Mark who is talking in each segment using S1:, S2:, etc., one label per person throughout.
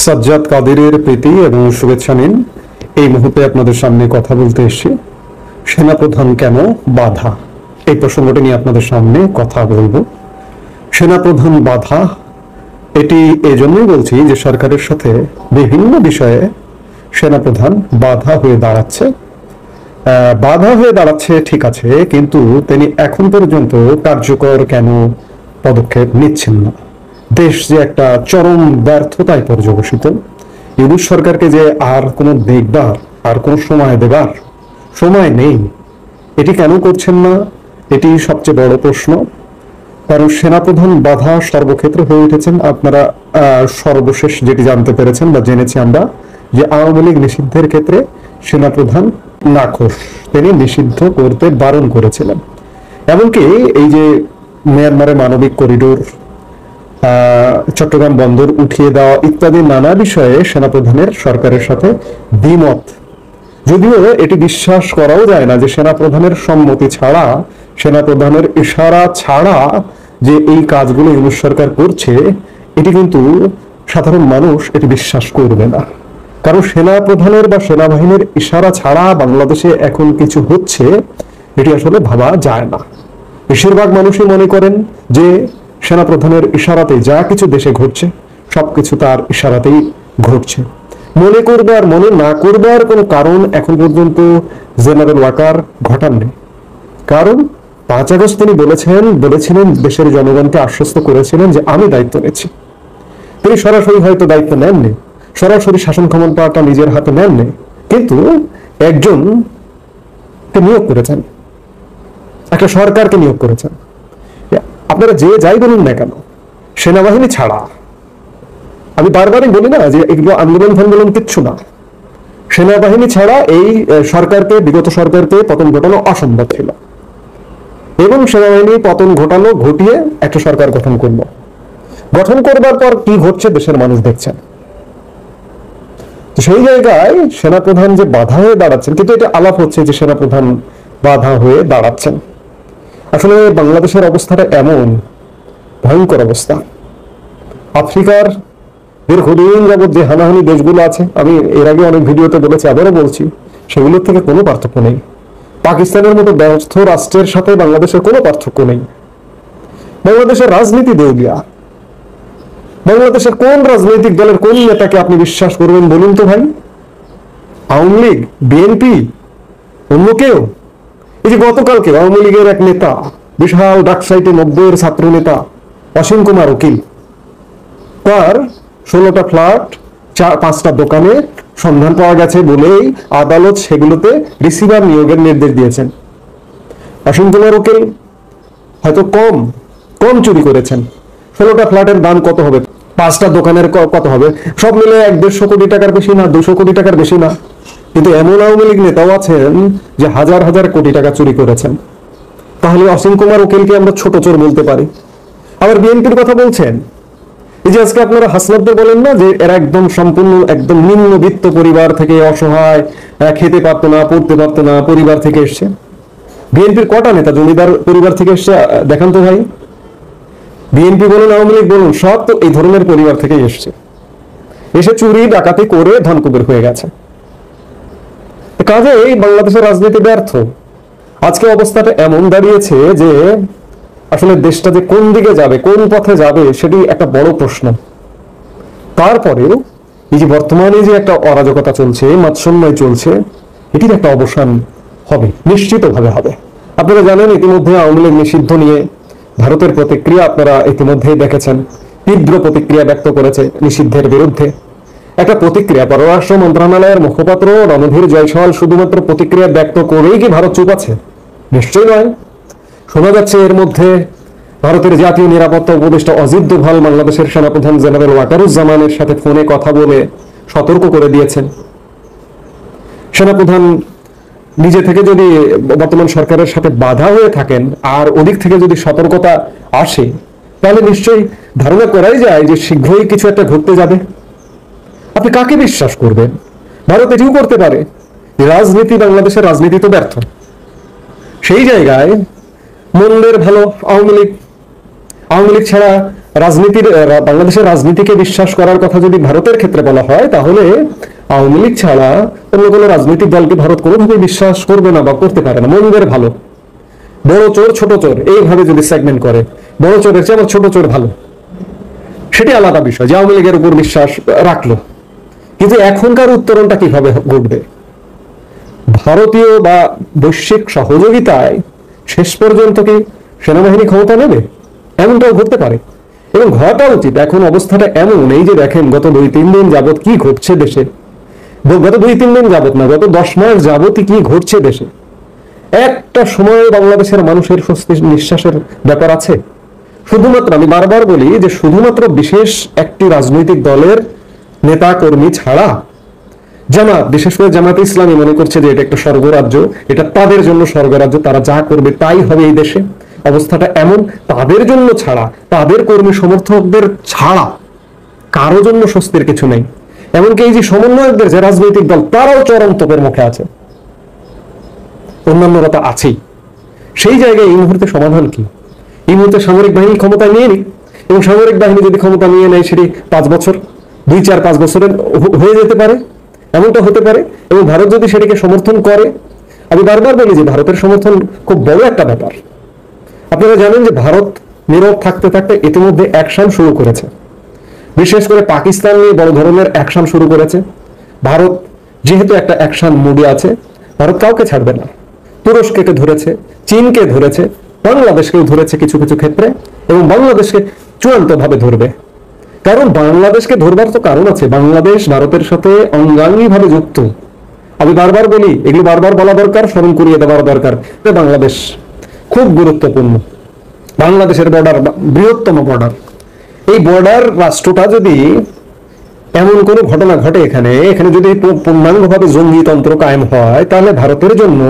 S1: সাজ্জাদ কাদেরের প্রীতি এবং শুভেচ্ছা নিন। এই মুহূর্তে আপনাদের সামনে কথা বলতে এসেছি সেনাপ্রধান কেন বাধা, এই প্রসঙ্গটি নিয়ে আপনাদের সামনে কথা বলবো। সেনাপ্রধান বাধা, এটি এজন্যই বলছি যে সরকারের সাথে বিভিন্ন বিষয়ে সেনাপ্রধান বাধা হয়ে দাঁড়াচ্ছে। ঠিক আছে, কিন্তু তিনি এখন পর্যন্ত কার্যকর কেন পদক্ষেপ নিচ্ছেন না? দেশ যে একটা চরম ব্যর্থতায় পর্যবসিত, ইউনূস সরকারকে যে আর কোনো দেখবার, আর কোনো সময় দেবার সময় নেই, এটি কেন করছেন না? এটি সবচেয়ে বড় প্রশ্ন। কারণ সেনাপ্রধান বাধা সর্বক্ষেত্রে হয়ে উঠেছেন। আপনারা সর্বশেষ যেটি জানতে পেরেছেন বা জেনেছি আমরা, যে আওয়ামী লীগ নিষিদ্ধের ক্ষেত্রে সেনাপ্রধান নাখোশ, তিনি নিষিদ্ধ করতে বারণ করেছিলেন। এমনকি এই যে মিয়ানমারের মানবিক করিডোর, চট্টগ্রাম বন্দর উঠিয়ে দেওয়া ইত্যাদি নানা বিষয়ে সেনাপ্রধানের সরকারের সাথে দ্বিমত। যদিও এটি বিশ্বাস করাও যায় না যে সেনাপ্রধানের সম্মতি ছাড়া, সেনাপ্রধানের ইশারা ছাড়া যে এই কাজগুলো ইউনূস সরকার করছে, এটি কিন্তু সাধারণ মানুষ এটি বিশ্বাস করবে না। কারণ সেনাপ্রধানের বা সেনাবাহিনীর ইশারা ছাড়া বাংলাদেশে এখন কিছু হচ্ছে, এটি আসলে ভাবা যায় না। বেশিরভাগ মানুষই মনে করেন যে সেনাপ্রধানের ইশারাতে যা কিছু দেশে ঘটছে সবকিছু তার ইশারাতেই ঘটছে। মনে করবে আর মনে না করবার কোনো কারণ এখন পর্যন্ত জেনারেল ওয়াকার ঘটাননি। কারণ 5 আগস্ট তিনি বলেছিলেন, দেশের জনগণকে আশ্বস্ত করেছিলেন যে আমি দায়িত্ব নিচ্ছি। তিনি সরাসরি হয়তো দায়িত্ব নেননি, সরাসরি শাসন ক্ষমতাটা নিজের হাতে নেননি, কিন্তু একজন নিয়োগ করেছেন, একটা সরকারকে নিয়োগ করেছেন। আপনারা যে যাই বলুন না কেন, সেনাবাহিনী ছাড়া, আমি বারবারই বলি না যে এগুলো আন্দোলন কিচ্ছু না, সেনাবাহিনী ছাড়া এই সরকারকে, বিগত সরকারকে পতন ঘটানো অসম্ভব ছিল। এবং সেনাবাহিনী পতন ঘটিয়ে একটা সরকার গঠন করবার পর কি ঘটছে দেশের মানুষ দেখছেন। সেই জায়গায় সেনাপ্রধান যে বাধা হয়ে দাঁড়াচ্ছেন, কিন্তু এটা আলাপ হচ্ছে যে সেনাপ্রধান বাধা হয়ে দাঁড়াচ্ছেন। আসলে বাংলাদেশের অবস্থাটা এমন ভয়ঙ্কর অবস্থা। আফ্রিকার দীর্ঘদিন যাবৎ যে হানাহানি দেশগুলো আছে, আমি এর আগে অনেক ভিডিওতে বলেছি, আবারও বলছি, সেগুলোর থেকে কোনো পার্থক্য নেই। পাকিস্তানের মতো ব্যস্ত রাষ্ট্রের সাথে বাংলাদেশের কোনো পার্থক্য নেই। বাংলাদেশের রাজনীতি দেউলিয়া। বাংলাদেশের কোন রাজনৈতিক দলের কোন নেতাকে আপনি বিশ্বাস করবেন বলুন তো ভাই? আওয়ামী লীগ, বিএনপি, অন্য কেউ? এই যে গতকালকে আওয়ামী লীগের এক নেতা, বিশাল ডাকসাইটে 90-এর ছাত্র নেতা অসীম কুমার উকিল, তার 16টা ফ্ল্যাট, 5টা দোকানে সন্ধান পাওয়া গেছে বলেই আদালত সেগুলোতে রিসিভার নিয়োগের নির্দেশ দিয়েছেন। অসীম কুমার উকিল হয়তো কম চুরি করেছেন। 16টা ফ্ল্যাটের দাম কত হবে? 5টা দোকানের কত হবে? সব মিলে 150 কোটি টাকার বেশি না, 200 কোটি টাকার বেশি না। কিন্তু এমন আওয়ামী লীগ নেতাও আছেন যে হাজার হাজার কোটি টাকা চুরি করেছেন। তাহলে অসীম কুমার উকিলকে আমরা ছোট চোর বলতে পারি? আবার বিএনপির কথা বলছেন। এই যে আজকে আপনারা হাসনাতদের বলেন না যে এরা একদম নিম্নবিত্ত পরিবার থেকে, অসহায়, খেতে পারতো না, পড়তে পারতো না পরিবার থেকে এসছে। বিএনপির কটা নেতা জমিদার পরিবার থেকে এসছে দেখান তো ভাই। বিএনপি বলুন, আওয়ামী লীগ বলুন, সব তো এই ধরনের পরিবার থেকে এসছে, এসে চুরি ডাকাতি করে ধনকুবের হয়ে গেছে। কাজে এই বাংলাদেশের রাজনীতি ব্যর্থ। আজকে অবস্থাটা এমন দাঁড়িয়েছে যে আসলে দেশটা যে কোন দিকে যাবে, কোন পথে যাবে, সেটি একটা বড় প্রশ্ন। তারপরেও এই যে বর্তমানে যে একটা অরাজকতা চলছে, মাৎসন্যায় চলছে, এটির একটা অবসান হবে, নিশ্চিতভাবে হবে। আপনারা জানেন ইতিমধ্যে আওয়ামী লীগ নিষিদ্ধ নিয়ে ভারতের প্রতিক্রিয়া আপনারা ইতিমধ্যেই দেখেছেন। তীব্র প্রতিক্রিয়া ব্যক্ত করেছে নিষিদ্ধের বিরুদ্ধে। একটা প্রতিক্রিয়া, পররাষ্ট্র মন্ত্রণালয়ের মুখপাত্র রণধীর জয়সওয়াল শুধুমাত্র প্রতিক্রিয়া ব্যক্ত করেই কি ভারত চুপ আছে? নিশ্চয়ই নয়। শোনা যাচ্ছে এর মধ্যে ভারতের জাতীয় নিরাপত্তা উপদেষ্টা অজিত দোভাল বাংলাদেশের সেনাপ্রধান জেনারেল ওয়াকারুজ্জামানের সাথে ফোনে কথা বলে সতর্ক করে দিয়েছেন। সেনাপ্রধান নিজে থেকে যদি বর্তমান সরকারের সাথে বাধা হয়ে থাকেন আর ওদিক থেকে যদি সতর্কতা আসে, তাহলে নিশ্চয়ই ধারণা করাই যায় যে শীঘ্রই কিছু একটা ঘটতে যাবে। আপনি কাকে বিশ্বাস করবেন? ভারত এটিও করতে পারে। রাজনীতি, বাংলাদেশের রাজনীতি তো ব্যর্থ। সেই জায়গায় মন্দের ভালো আওয়ামী লীগ ছাড়া বাংলাদেশের রাজনীতিকে বিশ্বাস করার কথা যদি ভারতের ক্ষেত্রে বলা হয়, তাহলে আওয়ামী লীগ ছাড়া অন্য কোনো রাজনৈতিক দলকে ভারত কোনোভাবে বিশ্বাস করবে না বা করতে পারে না। মন্দের ভালো, বড় চোর ছোট চোর এইভাবে যদি সেগমেন্ট করে, বড় চোরের চেয়ে আবার ছোট চোর ভালো, সেটি আলাদা বিষয় যে আওয়ামী লীগের উপর বিশ্বাস রাখলো। কিন্তু এখনকার উত্তরণটা কিভাবে ঘটবে? ভারতীয় বা বৈশ্বিক সহযোগিতায় শেষ পর্যন্ত কি সেনাবাহিনী ক্ষমতা নেবে? এমনটাও ঘটতে পারে এবং ঘটা উচিত। এখন অবস্থাটা এমন, এই যে দেখেন গত 2-3 দিন যাবত কি ঘটছে দেশে, গত 2-3 দিন যাবত না, গত 10 মাস যাবতই কি ঘটছে দেশে। একটা সময় বাংলাদেশের মানুষের স্বস্তি নিঃশ্বাসের ব্যাপার আছে। শুধুমাত্র, আমি বারবার বলি যে শুধুমাত্র বিশেষ একটি রাজনৈতিক দলের নেতা কর্মী ছাড়া, জামাত, বিশেষ করে জামাতে ইসলামী মনে করছে যে এটা একটা স্বর্গরাজ্য, এটা তাদের জন্য স্বর্গরাজ্য, তারা যা করবে তাই হবে এই দেশে। অবস্থাটা এমন, তাদের জন্য ছাড়া, তাদের কর্মী সমর্থকদের ছাড়া কারো জন্য স্বস্তির কিছু নেই। এমনকি এই যে সমন্বয়কদের যে রাজনৈতিক দল, তারাও চরম তোপের মুখে আছে, অন্যান্যরা তো আছেই। সেই জায়গায় এই মুহূর্তে সমাধান কি? এই মুহূর্তে সামরিক বাহিনী ক্ষমতা নিয়ে নিক, এবং সামরিক বাহিনী যদি ক্ষমতা নিয়ে নেয় সেটি 5 বছর, 2-4-5 বছরের হয়ে যেতে পারে, এমনটা হতে পারে। এবং ভারত যদি সেটিকে সমর্থন করে, আমি বারবার বলি যে ভারতের সমর্থন খুব বড় একটা ব্যাপার। আপনারা জানেন যে ভারত নীরব থাকতে থাকতে ইতিমধ্যে অ্যাকশন শুরু করেছে, বিশেষ করে পাকিস্তান নিয়ে বড় ধরনের অ্যাকশন শুরু করেছে। ভারত যেহেতু একটা অ্যাকশন মুডে আছে, ভারত কাউকে ছাড়বে না। তুরস্ককে ধরেছে, চীনকে ধরেছে, বাংলাদেশকেও ধরেছে কিছু কিছু ক্ষেত্রে, এবং বাংলাদেশকে চূড়ান্তভাবে ধরবে। কারণ বাংলাদেশকে ধরবার তো কারণ আছে, বাংলাদেশ ভারতের সাথে অঙ্গাঙ্গিভাবে যুক্ত। আমি বারবার বলি, এগুলো বারবার বলা দরকার, স্মরণ করিয়ে দেওয়ার দরকার। বাংলাদেশ খুব গুরুত্বপূর্ণ, বাংলাদেশের বর্ডার বৃহত্তম বর্ডার। এই বর্ডার রাষ্ট্রটা যদি এমন কোনো ঘটনা ঘটে, এখানে যদি পূর্ণাঙ্গভাবে জঙ্গিতন্ত্র কায়েম হয়, তাহলে ভারতের জন্য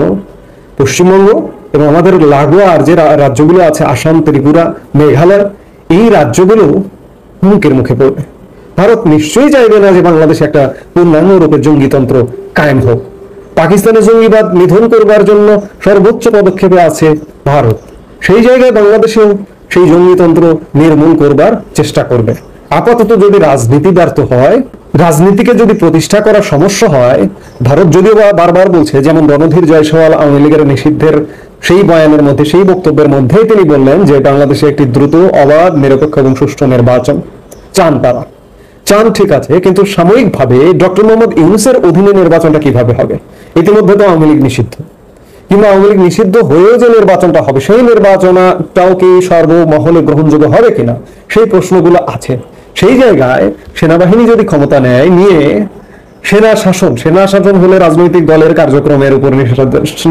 S1: পশ্চিমবঙ্গ এবং আমাদের লাগোয়া যে রাজ্যগুলো আছে, আসাম, ত্রিপুরা, মেঘালয়, এই রাজ্যগুলো হুমকির মুখে পড়বে। ভারত নিশ্চয়ই চাইবে না যে বাংলাদেশে একটা পূর্ণাঙ্গ রূপে জঙ্গিতন্ত্র কায়েম হোক। পাকিস্তানের জঙ্গিবাদ নিধন করবার জন্য সর্বোচ্চ পদক্ষেপে আছে ভারত। সেই জায়গায় বাংলাদেশেও সেই জঙ্গিতন্ত্র নির্মূল করবার চেষ্টা করবে। আপাতত যদি রাজনীতি ব্যর্থ হয়, রাজনীতিকে যদি প্রতিষ্ঠা করার সমস্যা হয়, ভারত যদিও বারবার বলছে, যেমন রণধীর জয়সওয়াল আওয়ামী লীগের নিষিদ্ধের সেই বয়ানের মধ্যে, সেই বক্তব্যের মধ্যেই তিনি বললেন যে বাংলাদেশে একটি দ্রুত, অবাধ, নিরপেক্ষ এবং সুষ্ঠু নির্বাচন চান তারা। চান ঠিক আছে, কিন্তু সাময়িকভাবে ডক্টর মোহাম্মদ ইউনূসের অধীনে নির্বাচনটা কিভাবে হবে? ইতিমধ্যে তো আওয়ামী লীগ নিষিদ্ধ, কিংবা আওয়ামী লীগ নিষিদ্ধ হয়েও যে নির্বাচনটা হবে, সেই নির্বাচনটাও কি সর্বমহলে গ্রহণযোগ্য হবে কিনা, সেই প্রশ্নগুলো আছে। সেই জায়গায় সেনাবাহিনী যদি ক্ষমতা নেয়, নিয়ে সেনা শাসন হলে রাজনৈতিক দলের কার্যক্রমের উপর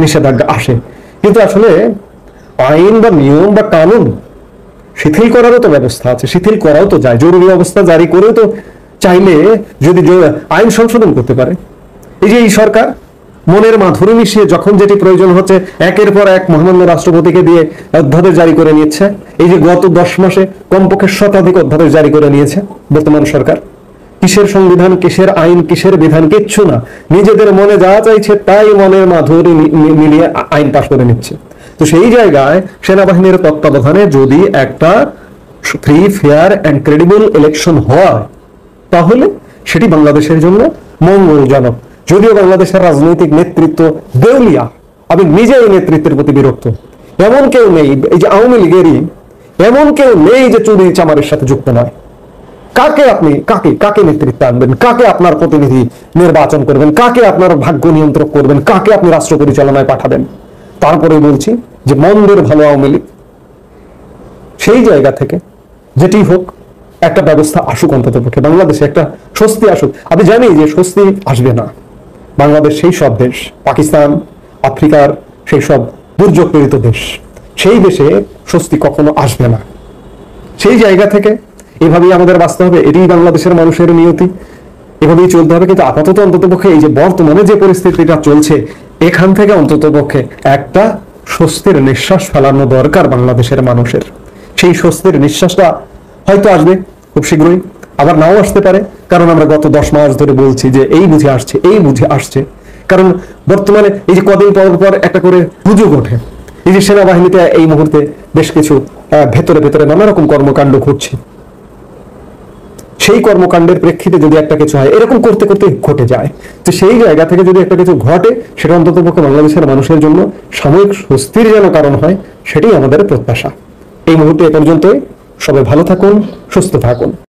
S1: নিষেধাজ্ঞা আসে। কিন্তু আসলে আইন বা নিয়ম বা কানুন শিথিল করারও তো ব্যবস্থা আছে, শিথিল করাও তো যায়। জরুরি অবস্থা জারি করেও তো চাইলে যদি আইন সংশোধন করতে পারে। এই যে এই সরকার মনের মাধুরী মিশিয়ে যখন যেটি প্রয়োজন হচ্ছে, একের পর এক মহামান্য রাষ্ট্রপতিকে দিয়ে অধ্যাদেশ জারি করে নিচ্ছে। এই যে গত 10 মাসে কমপক্ষে শতাধিক অধ্যাদেশ জারি করে নিয়েছে বর্তমান সরকার। কিসের সংবিধান, কিসের আইন, কিসের বিধান, কিচ্ছু না। নিজেদের মনে যা চাইছে তাই মনের মাধুরী মিলিয়ে আইন পাশ করে নিচ্ছে। তো সেই জায়গায় সেনাবাহিনীর তত্ত্বাবধানে যদি একটা free, fair and credible election হয়, তাহলে সেটি বাংলাদেশের জন্য মঙ্গলজনক। যদিও বাংলাদেশের রাজনৈতিক নেতৃত্ব দেউলিয়া, আমি নিজেই নেতৃত্বের প্রতি বিরক্ত। এমন কেউ নেই, এই যে আওয়ামী লীগেরই এমন কেউ নেই যে চুরি চামারের সাথে যুক্ত নয়। কাকে নেতৃত্বে আনবেন, কাকে আপনার প্রতিনিধি নির্বাচন করবেন, কাকে আপনার ভাগ্য নিয়ন্ত্রক করবেন, কাকে আপনি রাষ্ট্র পরিচালনায় পাঠাবেন? তারপরে বলছি যে মন্দের ভালো আওয়ামী লীগ। সেই জায়গা থেকে যেটি হোক, একটা ব্যবস্থা আসুক, অন্তত পক্ষে বাংলাদেশে একটা স্বস্তি আসুক। আমি জানি যে স্বস্তি আসবে না। বাংলাদেশ সেই সব দেশ, পাকিস্তান, আফ্রিকার সেই সব দুর্যোগ পীড়িত দেশ, সেই দেশে স্বস্তি কখনো আসবে না। সেই জায়গা থেকে এভাবেই আমাদের বাঁচতে হবে, এটাই বাংলাদেশের মানুষের নিয়তি, এভাবেই চলতে হবে। কিন্তু আপাতত অন্তত পক্ষে এই যে বর্তমানে যে পরিস্থিতিটা চলছে, এখান থেকে অন্তত পক্ষে একটা স্বস্তির নিঃশ্বাস ফেলানো দরকার বাংলাদেশের মানুষের। সেই স্বস্তির নিঃশ্বাসটা হয়তো আসবে খুব শীঘ্রই, আবার নাও আসতে পারে। কারণ আমরা গত 10 মাস ধরে বলছি যে এই বুঝে আসছে, এই বুঝে আসছে। কারণ বর্তমানে এই যে কদিন পর পর একটা করে গুজব ওঠে, এই যে সেনাবাহিনীতে এই মুহূর্তে বেশ কিছু ভেতরে ভেতরে নানা রকম কর্মকাণ্ড ঘটছে, সেই কর্মকাণ্ডের প্রেক্ষিতে যদি একটা কিছু হয়, এরকম করতে করতে ঘটে যায়, তো সেই জায়গা থেকে যদি একটা কিছু ঘটে, সেটা অন্ততপক্ষে বাংলাদেশের মানুষের জন্য সাময়িক স্বস্তির যেন কারণ হয়, সেটাই আমাদের প্রত্যাশা। এই মুহূর্তে এ পর্যন্তই। সবাই ভালো থাকুন, সুস্থ থাকুন।